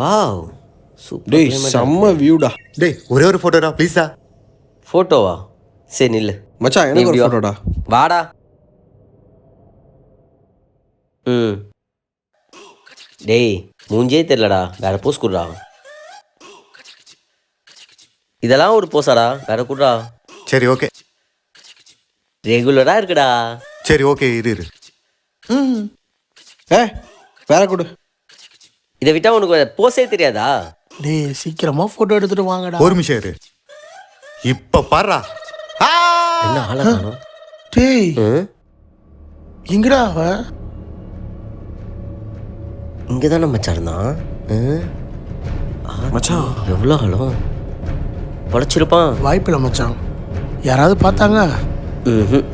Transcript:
Wow super டேய் செம்ம வியூடா. டேய் ஒரே ஒரு ஃபோட்டோடா ப்ளீஸா. ஃபோட்டோவா? சரி நில்லு. மச்சான் நீ எனக்கு ஒரு இப்படி வா. ஃபோட்டோடா. வாடா. ம் டேய் மூஞ்சே தெரியலடா, வேற போஸ் குடுறா. இதெல்லாம் ஒரு போஸாடா, வேற குடுறா. சரி ஓகே. ரெகுலரா இருக்குடா. சரி ஓகே இரு. ஏ வேற கொடு. இதை விட்டா உனக்கு போஸே தெரியாதா? டேய் சீக்கிரமா போட்டோ எடுத்துட்டு வாங்கடா. ஒரு நிமிஷம் இரு. இப்ப பாருடா. என்ன ஆளா காணோம்? டேய் எங்கடா அவ? இங்கதானே மச்சான் இருந்தான். மச்சான் எவ்வளோ ஆழம் படைச்சிருப்பான். வாய்ப்பில்லை மச்சான். யாராவது பார்த்தாங்க? ம்